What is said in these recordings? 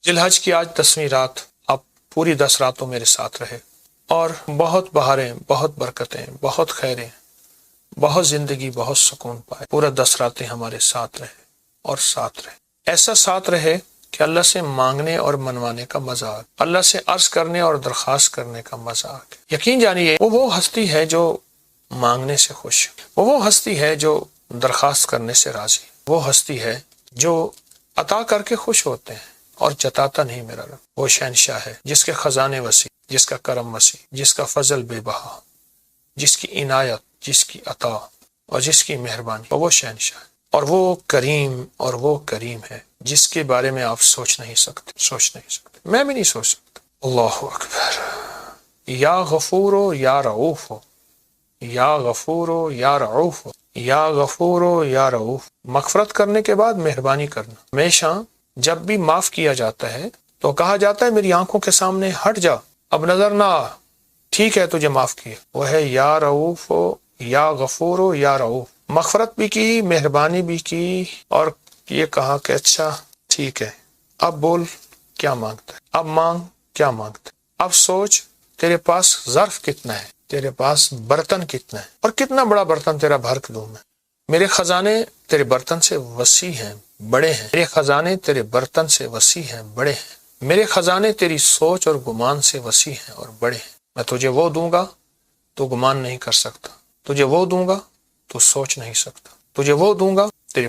ذی الحج کی آج 10ویں رات، آپ پوری 10 راتوں میرے ساتھ رہے اور بہت بہاریں، بہت برکتیں، بہت خیریں، بہت زندگی، بہت سکون پائے۔ پورا 10 راتیں ہمارے ساتھ رہے اور ساتھ رہے، ایسا ساتھ رہے کہ اللہ سے مانگنے اور منوانے کا مزہ آ، اللہ سے عرض کرنے اور درخواست کرنے کا مزہ آ گیا۔ یقین جانیے وہ ہستی ہے جو مانگنے سے خوش، وہ ہستی ہے جو درخواست کرنے سے راضی، وہ ہستی ہے جو عطا کر کے خوش ہوتے ہیں اور جتاتا نہیں میرا رب۔ وہ شہنشاہ ہے جس کے خزانے وسیع، جس کا کرم وسیع، جس کا فضل بے بہا، جس کی عنایت، جس کی عطا اور جس کی مہربانی، وہ شہنشاہ ہے۔ اور وہ کریم ہے جس کے بارے میں آپ سوچ نہیں سکتے، میں بھی نہیں سوچ سکتا۔ اللہ اکبر۔ یا غفور ہو یا رعوف ہو، یا غفور ہو یا رعوف ہو، یا غفور ہو یا رعوف۔ مغفرت کرنے کے بعد مہربانی کرنا۔ ہمیشہ جب بھی معاف کیا جاتا ہے تو کہا جاتا ہے میری آنکھوں کے سامنے ہٹ جا، اب نظر نہ آ، ٹھیک ہے تجھے معاف کیا۔ وہ ہے یا رعوف ہو یا غفور ہو یا رعوف۔ مغفرت بھی کی، مہربانی بھی کی، اور یہ کہا کہ اچھا ٹھیک ہے، اب بول کیا مانگتا ہے، اب مانگ کیا مانگتا ہے، اب سوچ تیرے پاس ظرف کتنا ہے، تیرے پاس برتن کتنا ہے، اور کتنا بڑا برتن تیرا بھر کے دوں میں۔ میرے خزانے تیرے برتن سے وسیع ہیں، بڑے ہیں، میرے خزانے تیرے برتن سے وسیع ہیں، بڑے ہیں، میرے خزانے تیری سوچ اور گمان سے وسیع ہیں اور بڑے ہیں۔ میں تجھے وہ دوں گا تو گمان نہیں کر سکتا، تجھے وہ دوں گا تو سوچ نہیں سکتا، تجھے وہ دوں گا تیرے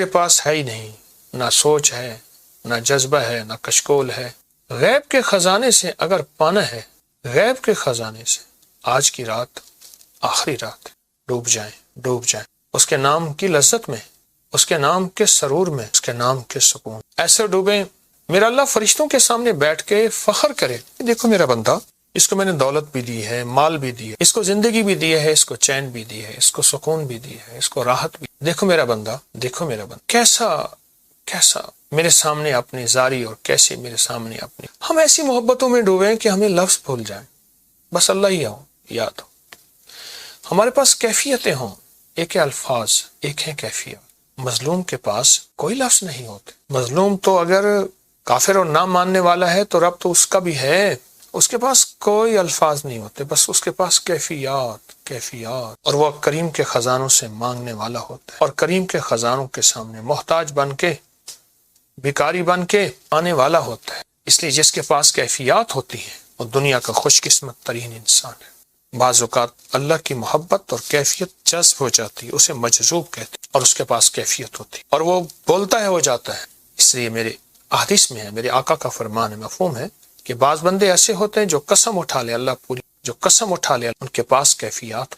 پاس ہے ہی نہیں، نہ سوچ ہے، نہ جذبہ ہے، نہ کشکول ہے۔ غیب کے خزانے سے اگر پانا ہے، غیب کے خزانے سے آج کی رات آخری رات، ڈوب جائیں اس کے نام کی لذت میں، اس کے نام کے سرور میں، اس کے نام کے سکون۔ ایسے ڈوبیں میرا اللہ فرشتوں کے سامنے بیٹھ کے فخر کرے، دیکھو میرا بندہ، اس کو میں نے دولت بھی دی ہے، مال بھی دی ہے، اس کو زندگی بھی دی ہے، اس کو چین بھی دی ہے، اس کو سکون بھی دی ہے، اس کو راحت بھی۔ دیکھو میرا بندہ، دیکھو میرا بندہ کیسا میرے سامنے اپنی زاری، اور کیسے میرے سامنے اپنی۔ ہم ایسی محبتوں میں ڈوبے کہ ہمیں لفظ بھول جائیں، بس اللہ ہی ہو، یاد ہو۔ ہمارے پاس کیفیتیں ہوں، ایک ہے الفاظ، ایک ہے کیفیت۔ مظلوم کے پاس کوئی لفظ نہیں ہوتے۔ مظلوم تو اگر کافر اور نہ ماننے والا ہے تو رب تو اس کا بھی ہے، اس کے پاس کوئی الفاظ نہیں ہوتے، بس اس کے پاس کیفیات۔ اور وہ کریم کے خزانوں سے مانگنے والا ہوتا ہے، اور کریم کے خزانوں کے سامنے محتاج بن کے، بھکاری بن کے آنے والا ہوتا ہے۔ اس لیے جس کے پاس کیفیات ہوتی ہیں وہ دنیا کا خوش قسمت ترین انسان ہے۔ بعض اوقات اللہ کی محبت اور کیفیت جذب ہو جاتی ہے، اسے مجذوب کہتے ہیں، اور اس کے پاس کیفیت ہوتی ہے، اور وہ بولتا ہے ہو جاتا ہے۔ اس لیے میرے احادیث میں ہے، میرے آقا کا فرمان ہے، مفہوم ہے کہ بعض بندے ایسے ہوتے ہیں جو قسم اٹھا لے، اللہ پوری جو قسم اٹھا لے، ان کے پاس کیفیات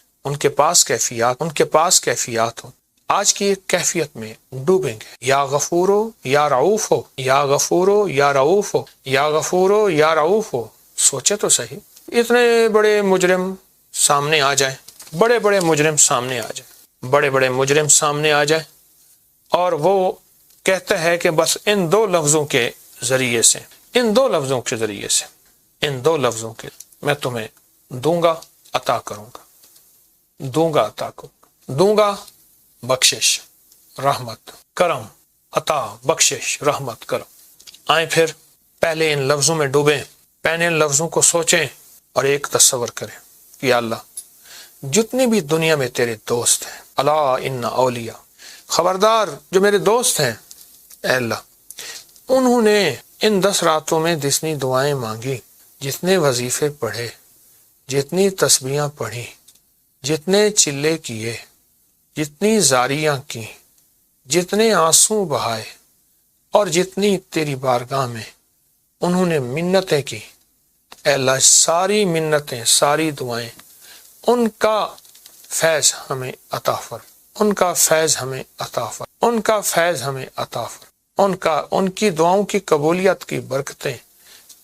ہو۔ آج کی ایک کیفیت میں ڈوبیں گے، یا غفور ہو یا رعوف ہو، یا غفور ہو یا رعوف ہو، یا غفور ہو یا رعوف ہو۔ سوچے تو صحیح، اتنے بڑے مجرم سامنے آ جائیں، بڑے بڑے مجرم سامنے آ جائیں، اور وہ کہتا ہے کہ بس ان دو لفظوں کے ذریعے سے میں تمہیں دوں گا، عطا کروں گا، دوں گا بخشش، رحمت، کرم، عطا، بخشش، رحمت، کرم۔ آئیں پھر پہلے ان لفظوں میں ڈوبیں، پہلے ان لفظوں کو سوچیں اور ایک تصور کریں کہ یا اللہ جتنے بھی دنیا میں تیرے دوست ہیں، الا ان اولیاء، خبردار جو میرے دوست ہیں، اے اللہ انہوں نے ان 10 راتوں میں جتنی دعائیں مانگی، جتنے وظیفے پڑھے، جتنی تسبیحاں پڑھی، جتنے چلے کیے، جتنی زاریاں کی، جتنے آنسو بہائے، اور جتنی تیری بارگاہ میں انہوں نے منتیں کی، اے اللہ ساری منتیں، ساری دعائیں، ان کا فیض ہمیں عطا فرما، ان کی دعاؤں کی قبولیت کی برکتیں،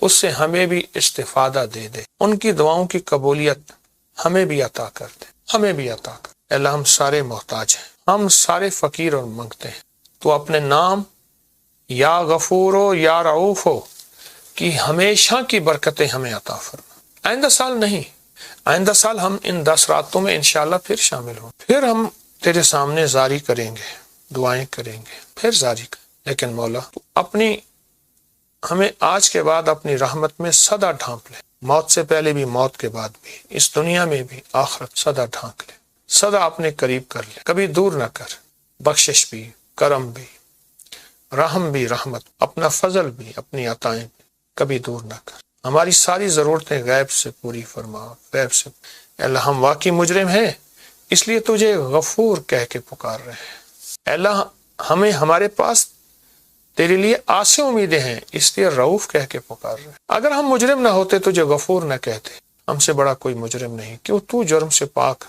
اس سے ہمیں بھی استفادہ دے دے، ان کی دعاؤں کی قبولیت ہمیں بھی عطا کر دے، اے اللہ ہم سارے محتاج ہیں، ہم سارے فقیر اور منگتے ہیں، تو اپنے نام یا غفور ہو یا رعوف ہو کہ ہمیشہ کی برکتیں ہمیں عطا فرما۔ آئندہ سال نہیں، آئندہ سال ہم ان 10 راتوں میں انشاءاللہ پھر شامل ہوں، پھر ہم تیرے سامنے زاری کریں گے، دعائیں کریں گے، پھر زاری کریں، لیکن مولا تو اپنی ہمیں آج کے بعد اپنی رحمت میں سدا ڈھانپ لے، موت سے پہلے بھی، موت کے بعد بھی، اس دنیا میں بھی، آخرت سدا ڈھانپ لے، سدا اپنے قریب کر لے، کبھی دور نہ کر، بخشش بھی، کرم بھی، رحم بھی، رحمت، اپنا فضل بھی، اپنی عطائیں بھی کبھی دور نہ کر، ہماری ساری ضرورتیں غیب سے پوری فرما، غیب سے۔ اے اللہ ہم واقعی مجرم ہیں، اس لیے تجھے غفور کہہ کے پکار رہے ہیں۔ اے اللہ ہمیں، ہمارے پاس تیرے لیے آسیں امیدیں ہیں، اس لیے رؤوف کہہ کے پکار رہے ہیں۔ اگر ہم مجرم نہ ہوتے، تجھے غفور نہ کہتے، ہم سے بڑا کوئی مجرم نہیں، کیوں تو جرم سے پاک،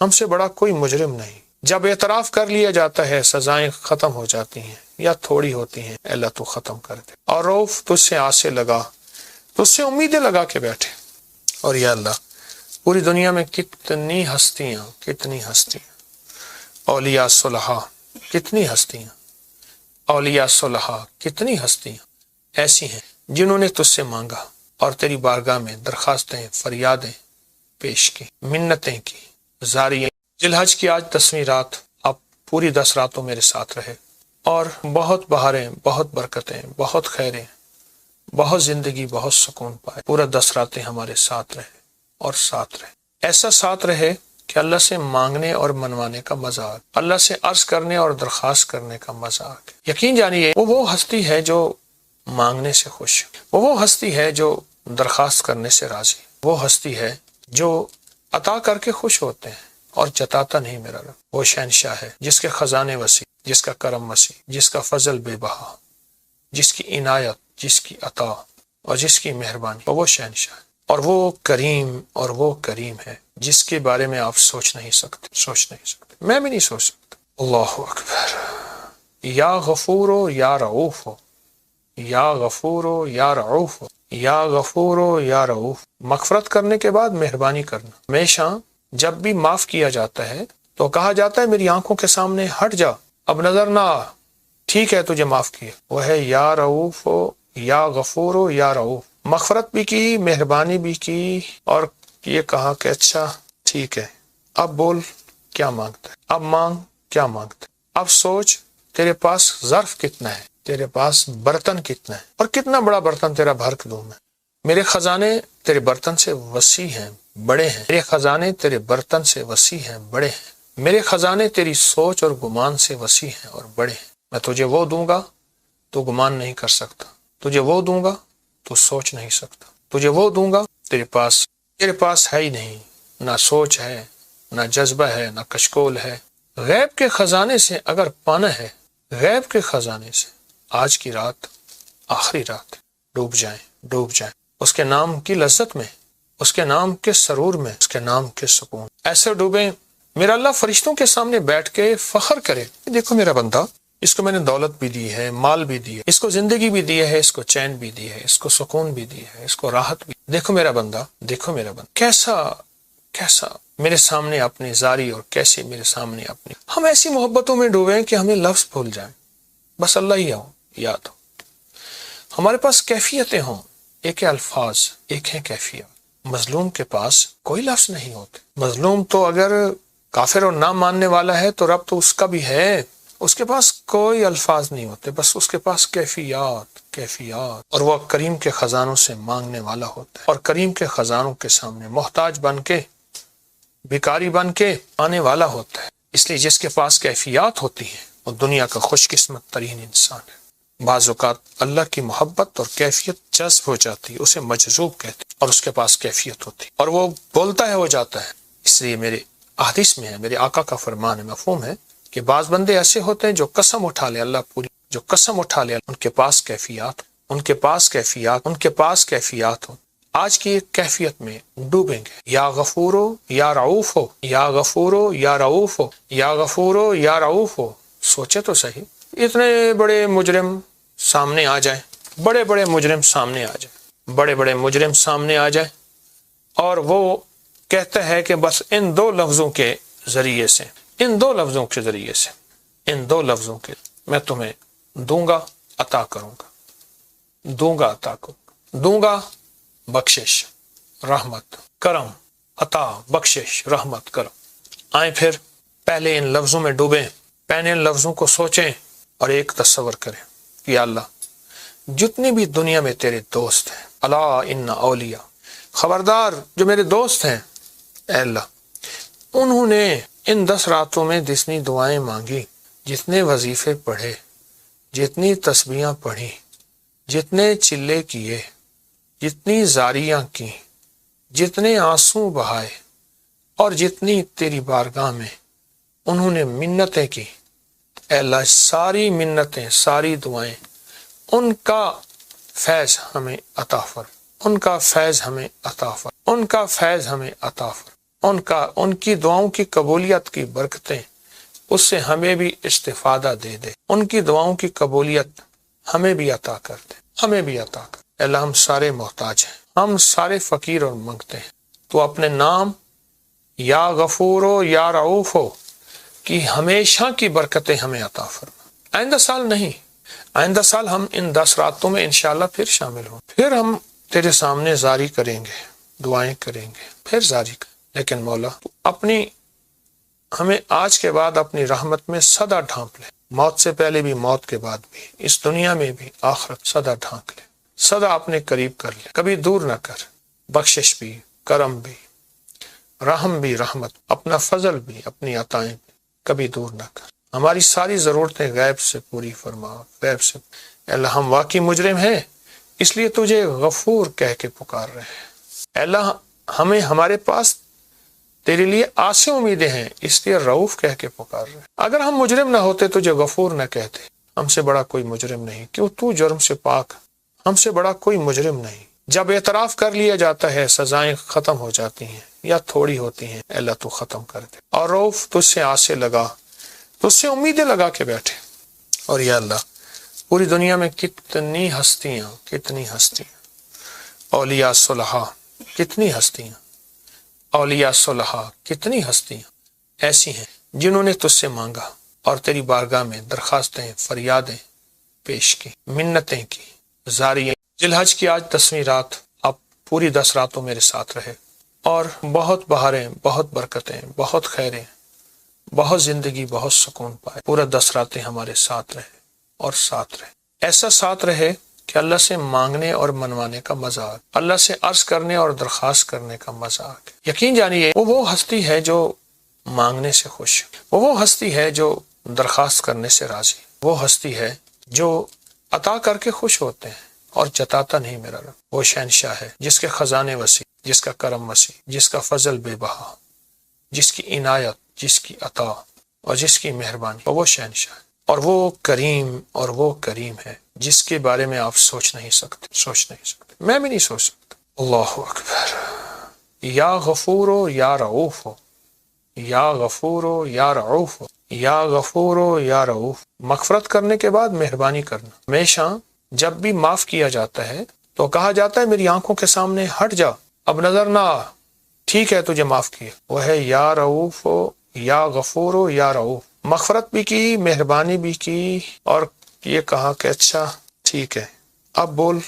ہم سے بڑا کوئی مجرم نہیں۔ جب اعتراف کر لیا جاتا ہے، سزائیں ختم ہو جاتی ہیں یا تھوڑی ہوتی ہیں، اے اللہ تو ختم کر دے، اور رؤوف تجھ سے آسیں لگا، تجھ سے امیدیں لگا کے بیٹھے۔ اور یا اللہ پوری دنیا میں کتنی ہستیاں، کتنی ہستیاں، اولیاء صلحاء، کتنی ہستیاں، اولیاء صلحاء، کتنی ہستیاں ایسی ہیں جنہوں نے تجھ سے مانگا اور تیری بارگاہ میں درخواستیں، فریادیں پیش کی، منتیں کی، زاری۔ ذی الحج کی آج 10ویں رات، اب پوری 10 راتوں میرے ساتھ رہے، اور بہت بہاریں، بہت برکتیں، بہت خیریں، بہت زندگی، بہت سکون پائے، پورا 10 راتیں ہمارے ساتھ رہے اور ساتھ رہے، ایسا ساتھ رہے کہ اللہ سے مانگنے اور منوانے کا مزہ آ، اللہ سے عرض کرنے اور درخواست کرنے کا مزہ آ۔ یقین جانیے وہ ہستی ہے جو مانگنے سے خوش، وہ ہستی ہے جو درخواست کرنے سے راضی، وہ ہستی ہے جو عطا کر کے خوش ہوتے ہیں اور جتاتا نہیں میرا رب۔ وہ شہنشاہ ہے جس کے خزانے وسیع، جس کا کرم وسیع، جس کا فضل بے بہا، جس کی عنایت، جس کی عطا اور جس کی مہربانی، وہ شہنشاہ ہے۔ اور وہ کریم، اور وہ کریم ہے جس کے بارے میں آپ سوچ نہیں سکتے، سوچ نہیں سکتے، میں بھی نہیں سوچ سکتا۔ اللہ اکبر۔ یا غفور ہو یا رؤوف ہو، یا غفور ہو یا رؤوف ہو، یا غفور ہو یا رؤوف۔ مغفرت کرنے کے بعد مہربانی کرنا۔ ہمیشہ جب بھی معاف کیا جاتا ہے تو کہا جاتا ہے میری آنکھوں کے سامنے ہٹ جا، اب نظر نہ آ، ٹھیک ہے تجھے معاف کیا۔ وہ ہے یا رؤوف ہو یا غفور ہو یا رؤوف۔ مغفرت بھی کی، مہربانی بھی کی، اور یہ کہا کہ اچھا ٹھیک ہے، اب بول کیا مانگتا ہے، اب مانگ کیا مانگتا ہے، اب سوچ تیرے پاس ظرف کتنا ہے، تیرے پاس برتن کتنا ہے، اور کتنا بڑا برتن تیرا بھر کے دوں میں۔ میرے خزانے تیرے برتن سے وسیع ہیں، بڑے ہیں، میرے خزانے تیرے برتن سے وسیع ہیں، بڑے ہیں، میرے خزانے تیری سوچ اور گمان سے وسیع ہیں اور بڑے ہیں۔ میں تجھے وہ دوں گا تو گمان نہیں کر سکتا، تجھے وہ دوں گا تو سوچ نہیں سکتا، تجھے وہ دوں گا تیرے پاس ہے ہی نہیں، نہ سوچ ہے، نہ جذبہ ہے، نہ کشکول ہے۔ غیب کے خزانے سے اگر پانا ہے، غیب کے خزانے سے، آج کی رات آخری رات، ڈوب جائیں، ڈوب جائیں اس کے نام کی لذت میں، اس کے نام کے سرور میں، اس کے نام کے سکون۔ ایسے ڈوبیں میرا اللہ فرشتوں کے سامنے بیٹھ کے فخر کرے، دیکھو میرا بندہ، اس کو میں نے دولت بھی دی ہے، مال بھی دی ہے، اس کو زندگی بھی دی ہے، اس کو چین بھی دی ہے، اس کو سکون بھی دی ہے، اس کو راحت بھی۔ دیکھو میرا بندہ، دیکھو میرا بندہ کیسا میرے سامنے اپنی زاری، اور کیسے میرے سامنے اپنی۔ ہم ایسی محبتوں میں ڈوبیں کہ ہمیں لفظ بھول جائیں، بس اللہ ہی ہو، یاد ہو۔ ہمارے پاس کیفیتیں ہوں، ایک ہے الفاظ، ایک ہے کیفیت۔ مظلوم کے پاس کوئی لفظ نہیں ہوتے۔ مظلوم تو اگر کافر اور نہ ماننے والا ہے تو رب تو اس کا بھی ہے، اس کے پاس کوئی الفاظ نہیں ہوتے، بس اس کے پاس کیفیات، اور وہ کریم کے خزانوں سے مانگنے والا ہوتا ہے، اور کریم کے خزانوں کے سامنے محتاج بن کے، بھکاری بن کے آنے والا ہوتا ہے۔ اس لیے جس کے پاس کیفیات ہوتی ہیں وہ دنیا کا خوش قسمت ترین انسان ہے۔ بعض اوقات اللہ کی محبت اور کیفیت جذب ہو جاتی ہے، اسے مجذوب کہتے ہیں، اور اس کے پاس کیفیت ہوتی ہے، اور وہ بولتا ہے، ہو جاتا ہے۔ اس لیے میرے احادیث میں ہے، میرے آقا کا فرمان ہے، مفہوم ہے کہ بعض بندے ایسے ہوتے ہیں جو قسم اٹھا لے، اللہ پوری جو قسم اٹھا لے، ان کے پاس کیفیات ہو۔ آج کی ایک کیفیت میں ڈوبیں گے، یا غفور ہو یا رؤوف ہو، یا غفور ہو یا رؤوف ہو، یا غفور ہو یا رؤوف ہو۔ سوچے تو صحیح، اتنے بڑے مجرم سامنے آ جائیں، بڑے مجرم سامنے آ جائیں، اور وہ کہتا ہے کہ بس ان دو لفظوں کے ذریعے سے میں تمہیں دوں گا، عطا کروں گا، دوں گا بخشش، رحمت، کرم، عطا، بخشش، رحمت، کرم۔ آئیں پھر پہلے ان لفظوں میں ڈوبیں، پہلے ان لفظوں کو سوچیں اور ایک تصور کریں، یا اللہ جتنی بھی دنیا میں تیرے دوست ہیں، الا ان اولیاء، خبردار جو میرے دوست ہیں اے اللہ، انہوں نے ان 10 راتوں میں جتنی دعائیں مانگی، جتنے وظیفے پڑھے، جتنی تسبیحاں پڑھی، جتنے چلے کیے، جتنی زاریاں کی، جتنے آنسو بہائے، اور جتنی تیری بارگاہ میں انہوں نے منتیں کی، اے اللہ ساری منتیں، ساری دعائیں، ان کا فیض ہمیں عطا فر، ان کا فیض ہمیں عطا فر، ان کا فیض ہمیں عطا فر، ان کی دعاؤں کی قبولیت کی برکتیں اس سے ہمیں بھی استفادہ دے دے، ان کی دعاؤں کی قبولیت ہمیں بھی عطا کر دے، ہمیں بھی عطا کر دے۔ اللہ ہم سارے محتاج ہیں، ہم سارے فقیر اور منگتے ہیں، تو اپنے نام یا غفور ہو یا رعوف ہو کہ ہمیشہ کی برکتیں ہمیں عطا فرما۔ آئندہ سال نہیں، آئندہ سال ہم ان 10 راتوں میں انشاءاللہ پھر شامل ہوں، پھر ہم تیرے سامنے زاری کریں گے، دعائیں کریں گے، پھر زاری کریں، لیکن مولا تو اپنی ہمیں آج کے بعد اپنی رحمت میں سدا ڈھانپ لے، موت سے پہلے بھی، موت کے بعد بھی، اس دنیا میں بھی، آخرت سدا ڈھانپ لے، سدا اپنے قریب کر لے، کبھی دور نہ کر، بخشش بھی، کرم بھی، رحم بھی، رحمت، اپنا فضل بھی، اپنی عطائیں بھی کبھی دور نہ کر، ہماری ساری ضرورتیں غیب سے پوری فرما، غیب سے۔ اے اللہ ہم واقعی مجرم ہیں، اس لیے تجھے غفور کہہ کے پکار رہے ہیں۔ اے اللہ ہمیں، ہمارے پاس تیرے لیے آسے امیدیں ہیں، اس لیے رعوف کہہ کے پکار رہے ہیں۔ اگر ہم مجرم نہ ہوتے تجھے غفور نہ کہتے، ہم سے بڑا کوئی مجرم نہیں، کیوں تو جرم سے پاک، ہم سے بڑا کوئی مجرم نہیں۔ جب اعتراف کر لیا جاتا ہے سزائیں ختم ہو جاتی ہیں یا تھوڑی ہوتی ہیں، اے اللہ تو ختم کر دے، اور رعوف تجھ سے آسے لگا، تجھ سے امیدیں لگا کے بیٹھے۔ اور یا اللہ پوری دنیا میں کتنی ہستیاں، کتنی ہستیاں، اولیاء صلحاء، کتنی ہستیاں، اولیاء صلحاء، کتنی ہستیاں ایسی ہیں جنہوں نے تجھ سے مانگا اور تیری بارگاہ میں درخواستیں، فریادیں پیش کی، منتیں کی، زاریاں۔ ذی الحج کی آج 10ویں رات، آپ پوری 10 راتوں میرے ساتھ رہے، اور بہت بہاریں، بہت برکتیں، بہت خیریں، بہت زندگی، بہت سکون پائے، پورا 10 راتیں ہمارے ساتھ رہے اور ساتھ رہے، ایسا ساتھ رہے کہ اللہ سے مانگنے اور منوانے کا مزہ آ، اللہ سے عرض کرنے اور درخواست کرنے کا مزہ آ۔ یقین جانیے وہ ہستی ہے جو مانگنے سے خوش، وہ ہستی ہے جو درخواست کرنے سے راضی، وہ ہستی ہے جو عطا کر کے خوش ہوتے ہیں اور جتاتا نہیں میرا رب۔ وہ شہنشاہ ہے جس کے خزانے وسیع، جس کا کرم وسیع، جس کا فضل بے بہا، جس کی عنایت، جس کی عطا اور جس کی مہربانی، وہ شہنشاہ ہے۔ اور وہ کریم، اور وہ کریم ہے جس کے بارے میں آپ سوچ نہیں سکتے، سوچ نہیں سکتے، میں بھی نہیں سوچ سکتا۔ اللہ اکبر۔ یا غفور ہو یا رعوف ہو، یا غفور ہو یا رعوف ہو، یا غفور ہو یا رعوف۔ مغفرت کرنے کے بعد مہربانی کرنا۔ ہمیشہ جب بھی معاف کیا جاتا ہے تو کہا جاتا ہے میری آنکھوں کے سامنے ہٹ جا، اب نظر نہ آ، ٹھیک ہے تجھے معاف کیا۔ وہ ہے یا رعوف ہو یا غفور ہو یا رعوف۔ مغفرت بھی کی، مہربانی بھی کی، اور یہ کہا کہ اچھا ٹھیک ہے، اب بول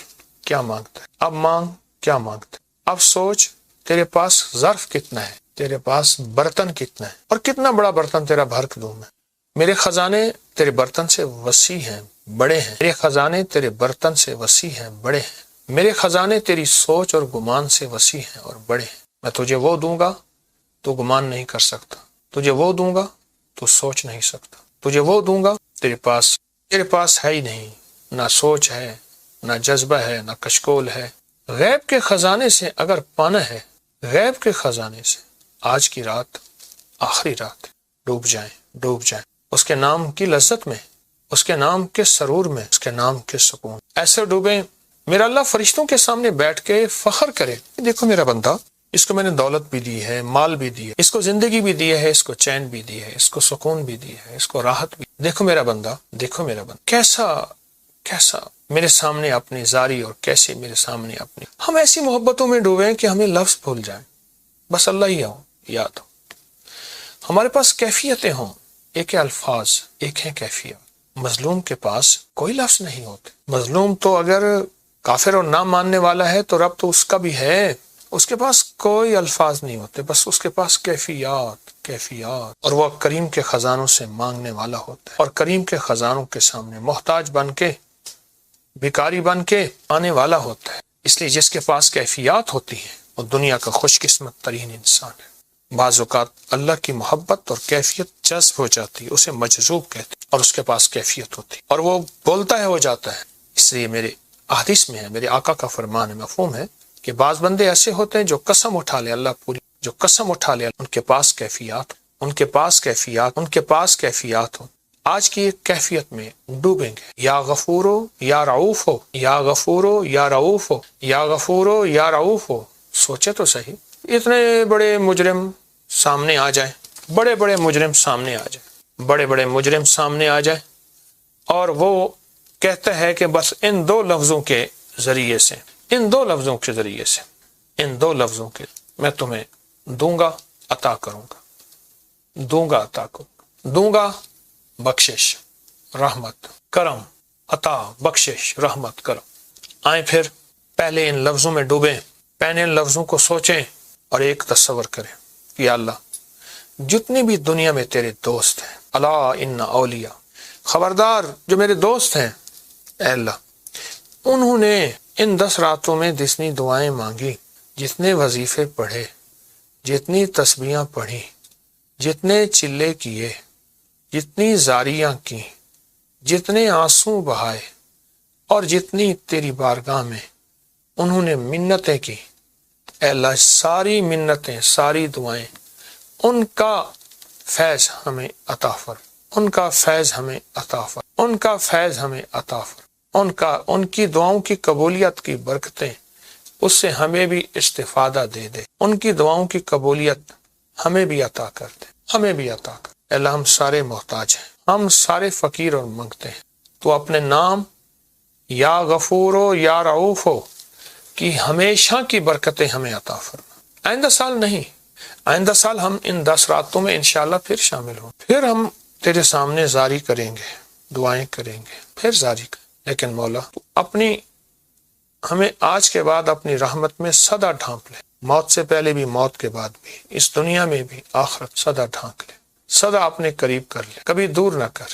کیا مانگتا ہے، اب مانگ کیا مانگتا ہے، اب سوچ تیرے پاس ظرف کتنا ہے، تیرے پاس برتن کتنا ہے، اور کتنا بڑا برتن تیرا بھر کے دوں میں۔ میرے خزانے تیرے برتن سے وسیع ہیں، بڑے ہیں، میرے خزانے تیرے برتن سے وسیع ہیں، بڑے ہیں، میرے خزانے تیری سوچ اور گمان سے وسیع ہیں اور بڑے ہیں۔ میں تجھے وہ دوں گا تو گمان نہیں کر سکتا، تجھے وہ دوں گا تو سوچ نہیں سکتا، تجھے وہ دوں گا تیرے پاس ہے ہی نہیں، نہ سوچ ہے، نہ جذبہ ہے، نہ کشکول ہے۔ غیب کے خزانے سے اگر پانا ہے، غیب کے خزانے سے آج کی رات آخری رات، ڈوب جائیں، ڈوب جائیں اس کے نام کی لذت میں، اس کے نام کے سرور میں، اس کے نام کے سکون۔ ایسے ڈوبیں میرا اللہ فرشتوں کے سامنے بیٹھ کے فخر کرے، دیکھو میرا بندہ، اس کو میں نے دولت بھی دی ہے، مال بھی دی ہے، اس کو زندگی بھی دی ہے، اس کو چین بھی دی ہے، اس کو سکون بھی دی ہے، اس کو راحت بھی۔ دیکھو میرا بندہ، دیکھو میرا بندہ کیسا میرے سامنے اپنی زاری، اور کیسے میرے سامنے اپنی۔ ہم ایسی محبتوں میں ڈوبے کہ ہمیں لفظ بھول جائیں، بس اللہ ہی ہو، یاد ہو۔ ہمارے پاس کیفیتیں ہوں، ایک ہے الفاظ، ایک ہے کیفیت۔ مظلوم کے پاس کوئی لفظ نہیں ہوتے۔ مظلوم تو اگر کافر اور نہ ماننے والا ہے تو رب تو اس کا بھی ہے، اس کے پاس کوئی الفاظ نہیں ہوتے، بس اس کے پاس کیفیات، اور وہ کریم کے خزانوں سے مانگنے والا ہوتا ہے، اور کریم کے خزانوں کے سامنے محتاج بن کے بھکاری بن کے آنے والا ہوتا ہے۔ اس لیے جس کے پاس کیفیات ہوتی ہیں وہ دنیا کا خوش قسمت ترین انسان ہے۔ بعض اوقات اللہ کی محبت اور کیفیت جذب ہو جاتی ہے، اسے مجذوب کہتے ہیں، اور اس کے پاس کیفیت ہوتی ہے اور وہ بولتا ہے ہو جاتا ہے۔ اس لیے میرے احادیث میں ہے، میرے آقا کا فرمان ہے، مفہوم ہے کہ بعض بندے ایسے ہوتے ہیں جو قسم اٹھا لے، اللہ پوری جو قسم اٹھا لے، ان کے پاس کیفیات ہو۔ آج کی ایک کیفیت میں ڈوبیں گے، یا غفورو یا رعوف ہو، یا غفورو یا رعوف ہو، یا غفورو یا رعوف ہو۔ سوچے تو صحیح، اتنے بڑے مجرم سامنے آ جائیں، بڑے بڑے مجرم سامنے آ جائیں اور وہ کہتا ہے کہ بس ان دو لفظوں کے ذریعے سے میں تمہیں دوں گا عطا کروں گا بخشش، رحمت، کرم، عطا، بخشش، رحمت، کرم۔ آئیں پھر پہلے ان لفظوں میں ڈوبیں، پہلے ان لفظوں کو سوچیں اور ایک تصور کریں کہ یا اللہ جتنی بھی دنیا میں تیرے دوست ہیں، الا ان اولیاء، خبردار جو میرے دوست ہیں، اے اللہ انہوں نے ان 10 راتوں میں جتنی دعائیں مانگی، جتنے وظیفے پڑھے، جتنی تسبیحاں پڑھی، جتنے چلے کیے، جتنی زاریاں کی، جتنے آنسو بہائے اور جتنی تیری بارگاہ میں انہوں نے منتیں کی، اے اللہ ساری منتیں، ساری دعائیں، ان کا فیض ہمیں عطا فرما، ان کی دعاؤں کی قبولیت کی برکتیں اس سے ہمیں بھی استفادہ دے دے، ان کی دعاؤں کی قبولیت ہمیں بھی عطا کر دے، اے اللہ ہم سارے محتاج ہیں، ہم سارے فقیر اور منگتے ہیں، تو اپنے نام یا غفور ہو یا رعوف ہو کہ ہمیشہ کی برکتیں ہمیں عطا فرما۔ آئندہ سال ہم ان 10 راتوں میں انشاءاللہ پھر شامل ہوں، پھر ہم تیرے سامنے زاری کریں گے، دعائیں کریں گے، پھر زاری کریں، لیکن مولا ہمیں آج کے بعد اپنی رحمت میں سدا ڈھانپ لے، موت سے پہلے بھی، موت کے بعد بھی، اس دنیا میں بھی، آخرت سدا ڈھانپ لے، سدا اپنے قریب کر لے، کبھی دور نہ کر،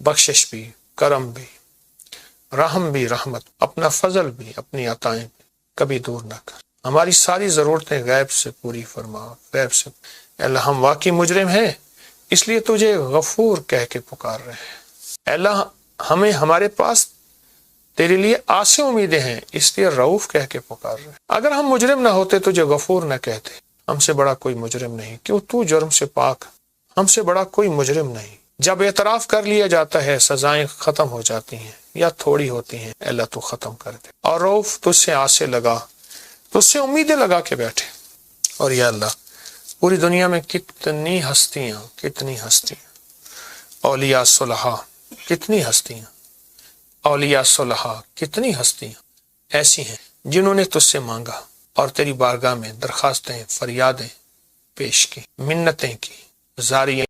بخشش بھی، کرم بھی، رحم بھی، رحمت، اپنا فضل بھی، اپنی عطائیں بھی کبھی دور نہ کر، ہماری ساری ضرورتیں غیب سے پوری فرما، غیب سے۔ اے اللہ ہم واقعی مجرم ہیں، اس لیے تجھے غفور کہہ کے پکار رہے ہیں، اے اللہ ہمیں ہمارے پاس تیرے لیے آسے امیدیں ہیں، اس لیے رعوف کہہ کے پکار رہے ہیں۔ اگر ہم مجرم نہ ہوتے تجھے غفور نہ کہتے، ہم سے بڑا کوئی مجرم نہیں، کیوں تو جرم سے پاک، ہم سے بڑا کوئی مجرم نہیں۔ جب اعتراف کر لیا جاتا ہے سزائیں ختم ہو جاتی ہیں یا تھوڑی ہوتی ہیں، اے اللہ تو ختم کر دے، اور رعوف تجھ سے آسے لگا، تجھ سے امیدیں لگا کے بیٹھے۔ اور یا اللہ پوری دنیا میں کتنی ہستیاں اولیاء صلحاء، کتنی ہستیاں ایسی ہیں جنہوں نے تجھ سے مانگا اور تیری بارگاہ میں درخواستیں، فریادیں پیش کی، منتیں کی، زاریاں